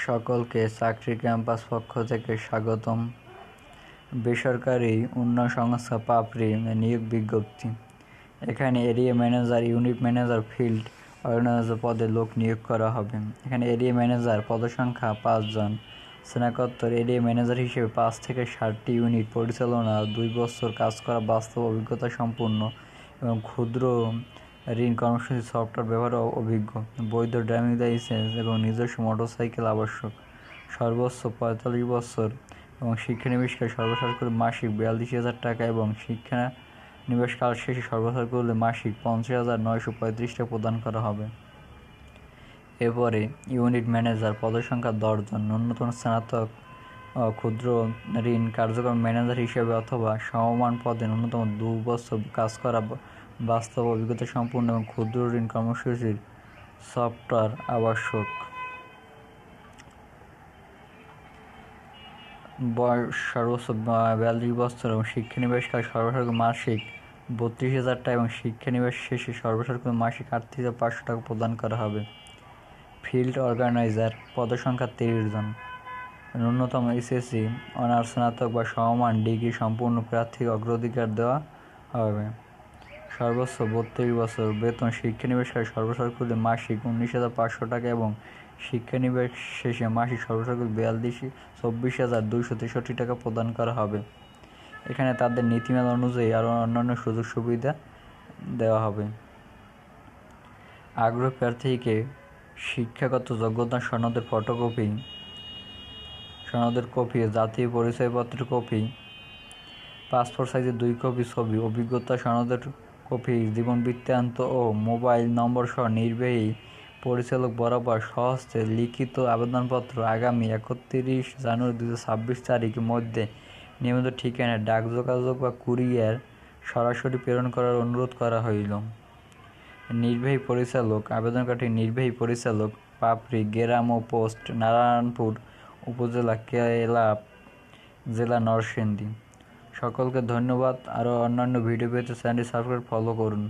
সকলকে চাকরি ক্যাম্পাস পক্ষ থেকে স্বাগতম। বেসরকারি উন্নয়ন সংস্থা পাপড়ি নিয়োগ বিজ্ঞপ্তি। এখানে area manager, unit manager, field organiser পদে লোক নিয়োগ করা হবে। এখানে এরিয়া ম্যানেজার পদসংখ্যা 5 জন। স্নাতকোত্তর এরিয়া ম্যানেজার হিসেবে 5 থেকে 7টি ইউনিট পরিচালনা, 2 বছর কাজ করা বাস্তব অভিজ্ঞতা সম্পন্ন এবং ক্ষুদ্র ঋণ কর্মসূচি সফটওয়্যার ব্যবহারে অভিজ্ঞ। বৈধ ড্রাইভিং লাইসেন্স এবং নিজস্ব মোটরসাইকেল আবশ্যক। সর্বোচ্চ 45 বছর এবং শিক্ষানিবেশকালে সর্বশেষ করলে মাসিক 42,000 টাকা এবং শিক্ষানিবেশকাল শেষে সর্বশেষ করলে মাসিক 50,935 টাকা প্রদান করা হবে। এরপরে ইউনিট ম্যানেজার পদসংখ্যা 10 জন। ন্যূনতম স্নাতক ক্ষুদ্র ঋণ কার্যক্রম ম্যানেজার হিসেবে অথবা সমমান পদে ন্যূনতম 2 বছর কাজ করা বাস্তব অভিজ্ঞতা সম্পন্ন এবং ক্ষুদ্র ঋণ কর্মসূচির সফটওয়্যার আবশ্যক। বয়স সর্বোচ্চ 42 বছর এবং শিক্ষানিবেশকালে সর্বশেষ মাসিক 32,000 টাকা এবং শিক্ষানিবেশ শেষে সর্বশেষ মাসিক 38,500 টাকা প্রদান করা হবে। ফিল্ড অর্গানাইজার পদসংখ্যা 30 জন। ন্যূনতম এসএসসি, অনার্স, স্নাতক বা সমমান ডিগ্রি সম্পূর্ণ প্রার্থীকে অগ্রাধিকার দেওয়া হবে। সর্বোচ্চ 32 বছর। বেতন শিক্ষানিবেশকালে সর্বশেষ করলে মাসিক 19,500 টাকা এবং শিক্ষানিবেশ শেষে মাসিক সর্বশেষ 24,263 টাকা প্রদান করা হবে। এখানে তাদের নীতিমালা অনুযায়ী আরও অন্যান্য সুযোগ সুবিধা দেওয়া হবে। আগ্রহী প্রার্থীকে শিক্ষাগত যোগ্যতা সনদের ফটোকপি, সনদের কপি, জাতীয় পরিচয়পত্রের কপি, পাসপোর্ট সাইজের 2 কপি ছবি, অভিজ্ঞতা সনদের কপি, জীবন বৃত্তান্ত ও মোবাইল নম্বর সহ নির্বাহী পরিচালক বরাবর স্বহস্তে লিখিত আবেদনপত্র আগামী 31 জানুয়ারি 2026 তারিখের মধ্যে নিয়মিত ঠিকানায় ডাক যোগাযোগ বা কুরিয়ার সরাসরি প্রেরণ করার অনুরোধ করা হইল। নির্বাহী পরিচালক আবেদনকারী নির্বাহী পরিচালক, পাপড়ি গ্রাম ও পোস্ট, নারায়ণপুর উপজেলা, কেলাব, জেলা নরসিংদী। সকলকে ধন্যবাদ। আরও অন্যান্য ভিডিও পেতে চ্যানেলটি সাবস্ক্রাইব ফলো করুন।